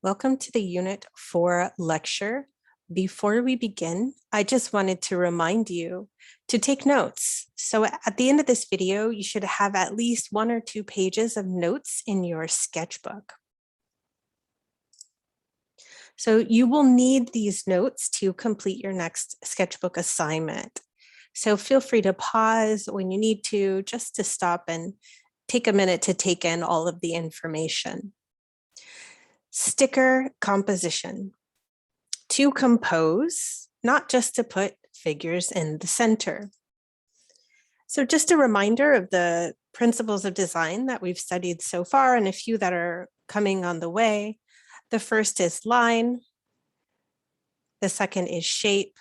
Welcome to the Unit 4 lecture. Before we begin, I just wanted to remind you to take notes. So at the end of this video, you should have at least 1 or 2 pages of notes in your sketchbook. So you will need these notes to complete your next sketchbook assignment. So feel free to pause when you need to, just to stop and take a minute to take in all of the information. Sticker composition. To compose, not just to put figures in the center. So just a reminder of the principles of design that we've studied so far and a few that are coming on the way. The first is line. The second is shape.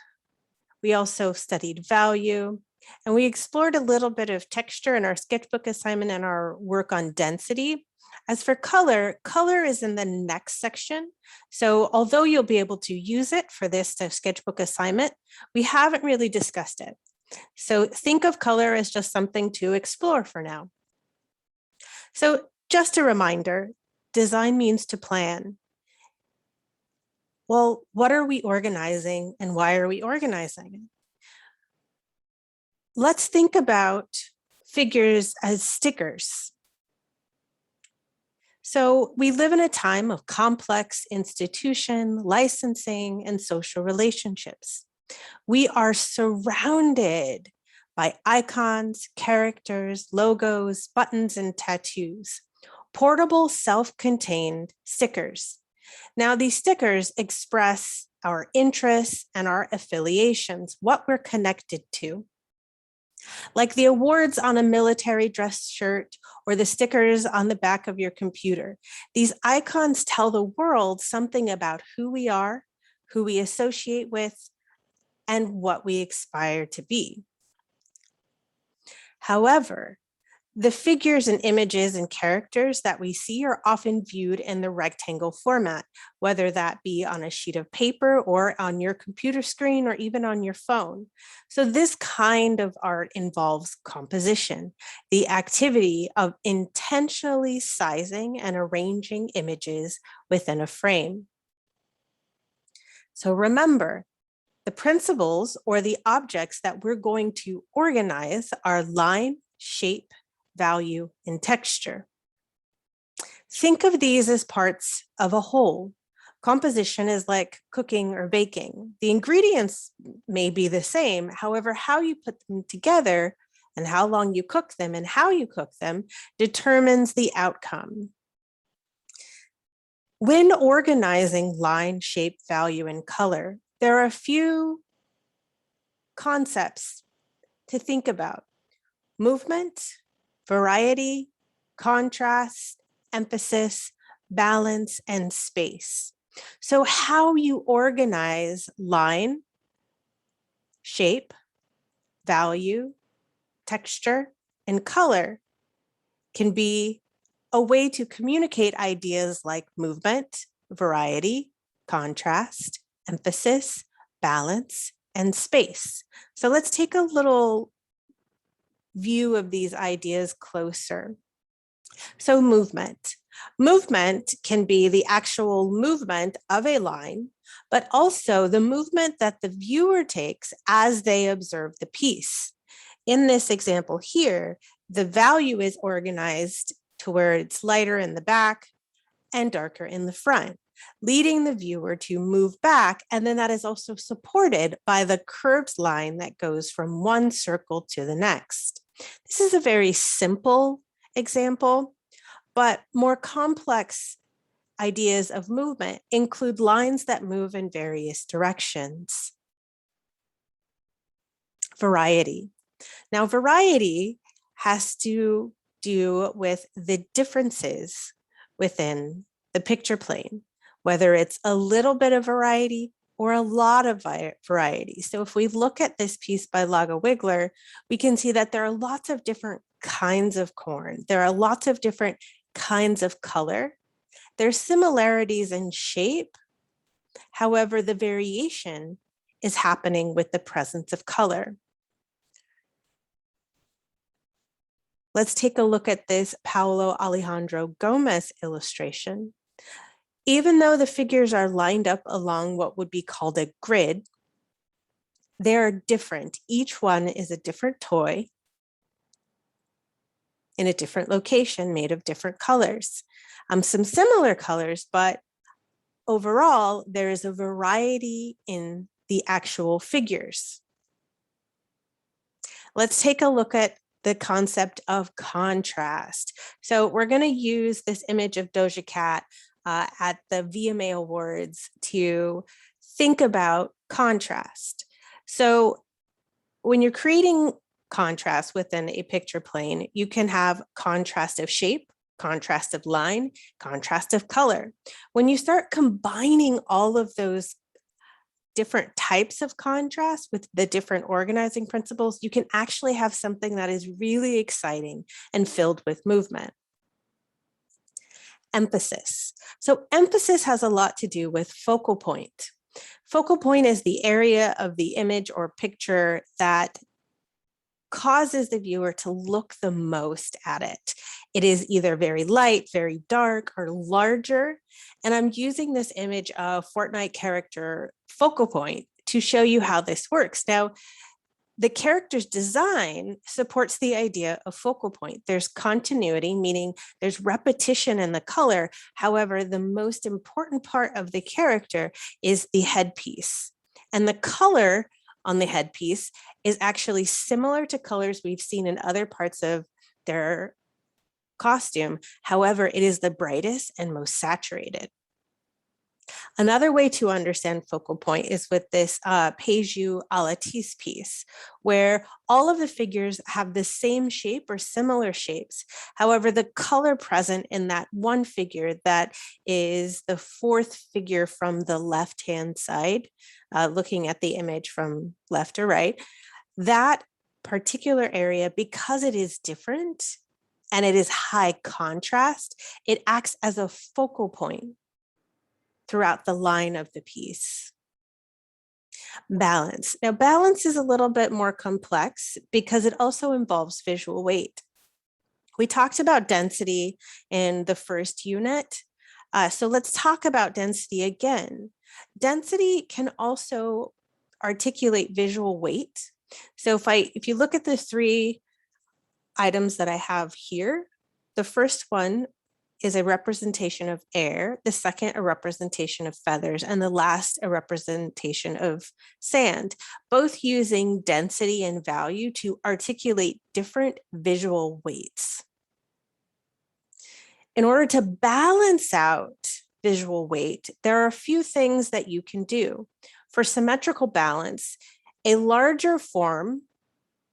We also studied value, and we explored a little bit of texture in our sketchbook assignment and our work on density. As for color, color is in the next section. So although you'll be able to use it for this sketchbook assignment, we haven't really discussed it. So think of color as just something to explore for now. So just a reminder, design means to plan. Well, what are we organizing and why are we organizing it? Let's think about figures as stickers. So we live in a time of complex institution, licensing, and social relationships. We are surrounded by icons, characters, logos, buttons, and tattoos, portable, self-contained stickers. Now, these stickers express our interests and our affiliations, what we're connected to. Like the awards on a military dress shirt or the stickers on the back of your computer. These icons tell the world something about who we are, who we associate with, and what we aspire to be. However, the figures and images and characters that we see are often viewed in the rectangle format, whether that be on a sheet of paper or on your computer screen or even on your phone. So this kind of art involves composition, the activity of intentionally sizing and arranging images within a frame. So remember, the principles or the objects that we're going to organize are line, shape, value, and texture. Think of these as parts of a whole. Composition is like cooking or baking. The ingredients may be the same, however, how you put them together and how long you cook them and how you cook them determines the outcome. When organizing line, shape, value, and color, there are a few concepts to think about: movement, variety, contrast, emphasis, balance, and space. So how you organize line, shape, value, texture, and color can be a way to communicate ideas like movement, variety, contrast, emphasis, balance, and space. So let's take a little view of these ideas closer. So movement. Movement can be the actual movement of a line, but also the movement that the viewer takes as they observe the piece. In this example here, the value is organized to where it's lighter in the back and darker in the front, leading the viewer to move back. And then that is also supported by the curved line that goes from one circle to the next. This is a very simple example, but more complex ideas of movement include lines that move in various directions. Variety. Now, variety has to do with the differences within the picture plane, whether it's a little bit of variety or a lot of variety. So if we look at this piece by Laga Wiggler, we can see that there are lots of different kinds of corn. There are lots of different kinds of color. There's similarities in shape. However, the variation is happening with the presence of color. Let's take a look at this Paulo Alejandro Gomez illustration. Even though the figures are lined up along what would be called a grid, they're different. Each one is a different toy in a different location made of different colors. Some similar colors, but overall, there is a variety in the actual figures. Let's take a look at the concept of contrast. So we're going to use this image of Doja Cat at the VMA Awards to think about contrast. So when you're creating contrast within a picture plane, you can have contrast of shape, contrast of line, contrast of color. When you start combining all of those different types of contrast with the different organizing principles, you can actually have something that is really exciting and filled with movement. Emphasis. So emphasis has a lot to do with focal point. Focal point is the area of the image or picture that causes the viewer to look the most at it. It is either very light, very dark, or larger. And I'm using this image of Fortnite character Focal Point to show you how this works. Now, the character's design supports the idea of focal point. There's continuity, meaning there's repetition in the color. However, the most important part of the character is the headpiece. And the color on the headpiece is actually similar to colors we've seen in other parts of their costume. However, it is the brightest and most saturated. Another way to understand focal point is with this Peju a la Tisse piece, where all of the figures have the same shape or similar shapes. However, the color present in that one figure that is the fourth figure from the left-hand side, looking at the image from left to right, that particular area, because it is different and it is high contrast, it acts as a focal point throughout the line of the piece. Balance. Now, balance is a little bit more complex because it also involves visual weight. We talked about density in the first unit. So let's talk about density again. Density can also articulate visual weight. So if you look at the three items that I have here, the first one is a representation of air, the second a representation of feathers, and the last a representation of sand, both using density and value to articulate different visual weights. In order to balance out visual weight, there are a few things that you can do. For symmetrical balance, a larger form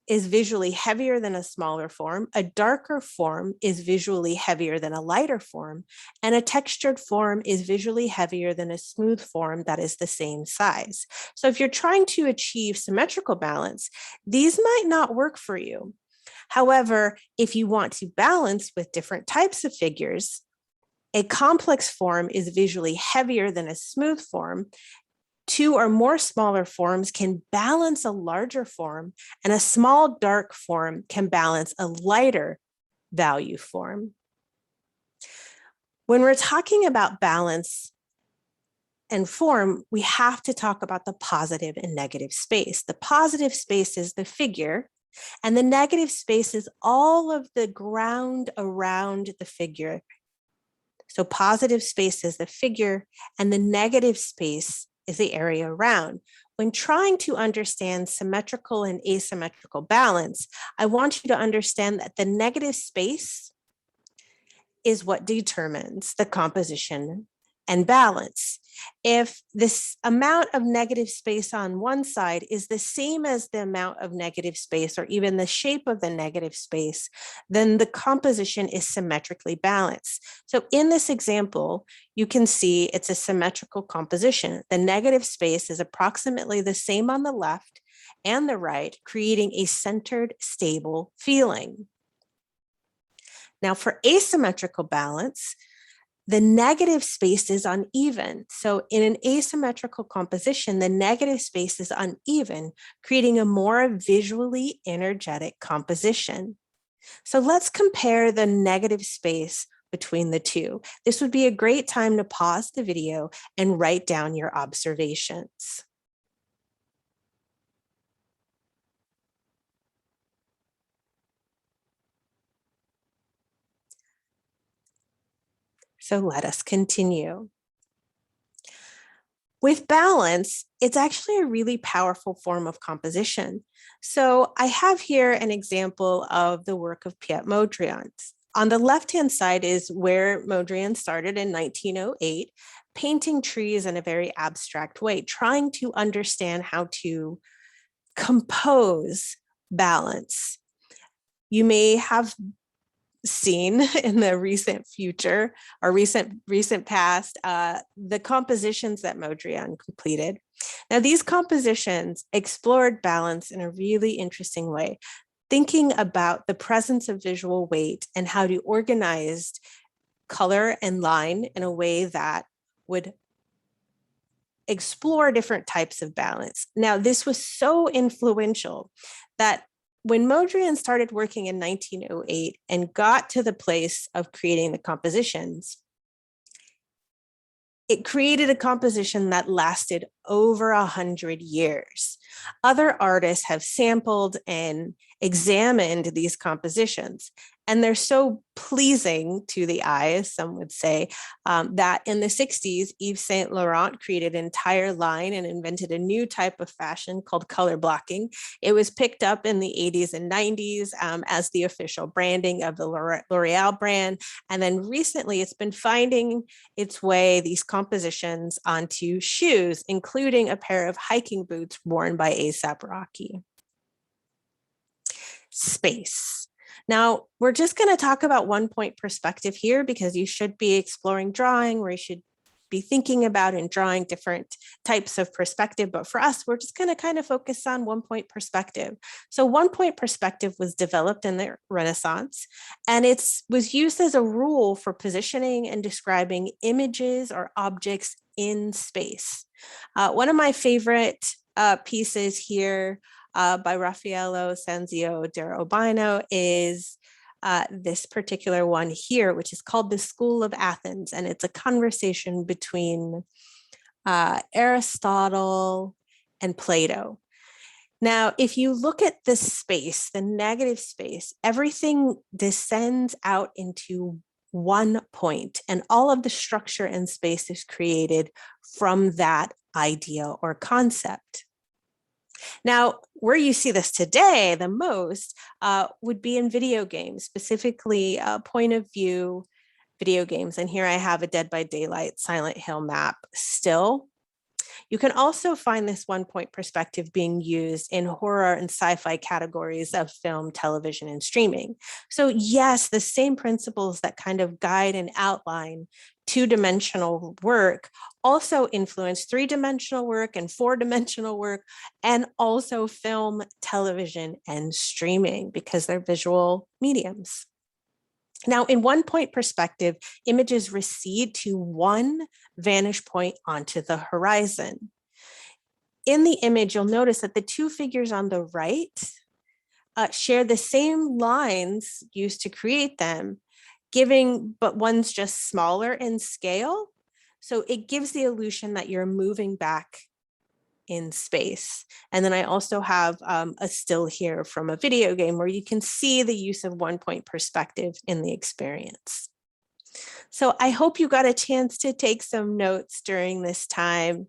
is visually heavier than a smaller form, a darker form is visually heavier than a lighter form, and a textured form is visually heavier than a smooth form that is the same size. So if you're trying to achieve symmetrical balance, these might not work for you. However, if you want to balance with different types of figures, a complex form is visually heavier than a smooth form. Two or more smaller forms can balance a larger form, and a small dark form can balance a lighter value form. When we're talking about balance and form, we have to talk about the positive and negative space. The positive space is the figure, and the negative space is all of the ground around the figure. So positive space is the figure, and the negative space is the area around. When trying to understand symmetrical and asymmetrical balance, I want you to understand that the negative space is what determines the composition and balance. If this amount of negative space on one side is the same as the amount of negative space or even the shape of the negative space, then the composition is symmetrically balanced. So in this example, you can see it's a symmetrical composition. The negative space is approximately the same on the left and the right, creating a centered, stable feeling. Now for asymmetrical balance, the negative space is uneven. So in an asymmetrical composition, the negative space is uneven, creating a more visually energetic composition. So let's compare the negative space between the two. This would be a great time to pause the video and write down your observations. So let us continue. With balance, it's actually a really powerful form of composition. So I have here an example of the work of Piet Mondrian. On the left-hand side is where Mondrian started in 1908, painting trees in a very abstract way, trying to understand how to compose balance. You may have seen in the recent future or recent past the compositions that Mondrian completed. Now, these compositions explored balance in a really interesting way, thinking about the presence of visual weight and how to organize color and line in a way that would explore different types of balance. Now, this was so influential that when Mondrian started working in 1908 and got to the place of creating the compositions, it created a composition that lasted over 100 years. Other artists have sampled and examined these compositions, and they're so pleasing to the eye, as some would say, that in the 60s, Yves Saint Laurent created an entire line and invented a new type of fashion called color blocking. It was picked up in the 80s and 90s as the official branding of the L'Oreal brand. And then recently, it's been finding its way, these compositions, onto shoes, including a pair of hiking boots worn by A$AP Rocky. Space. Now, we're just going to talk about 1-point perspective here because you should be exploring drawing where you should be thinking about and drawing different types of perspective. But for us, we're just going to kind of focus on 1-point perspective. So 1-point perspective was developed in the Renaissance, and it was used as a rule for positioning and describing images or objects in space. One of my favorite pieces here by Raffaello Sanzio d'Urbino is this particular one here, which is called The School of Athens. And it's a conversation between Aristotle and Plato. Now, if you look at the space, the negative space, everything descends out into one point, and all of the structure and space is created from that idea or concept. Now, where you see this today the most would be in video games, specifically point of view video games. And here I have a Dead by Daylight Silent Hill map still. You can also find this 1-point perspective being used in horror and sci-fi categories of film, television, and streaming. So yes, the same principles that kind of guide and outline 2-dimensional work also influence 3-dimensional work and 4-dimensional work, and also film, television, and streaming because they're visual mediums. Now, in 1-point perspective, images recede to one vantage point onto the horizon. In the image, you'll notice that the 2 figures on the right share the same lines used to create them, but one's just smaller in scale. So it gives the illusion that you're moving back in space. And then I also have a still here from a video game where you can see the use of 1-point perspective in the experience. So I hope you got a chance to take some notes during this time.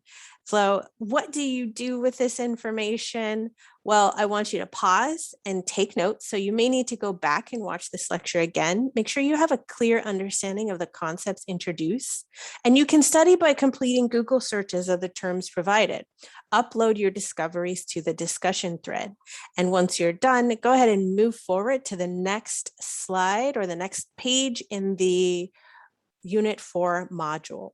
So what do you do with this information? Well, I want you to pause and take notes. So you may need to go back and watch this lecture again. Make sure you have a clear understanding of the concepts introduced. And you can study by completing Google searches of the terms provided. Upload your discoveries to the discussion thread. And once you're done, go ahead and move forward to the next slide or the next page in the Unit 4 module.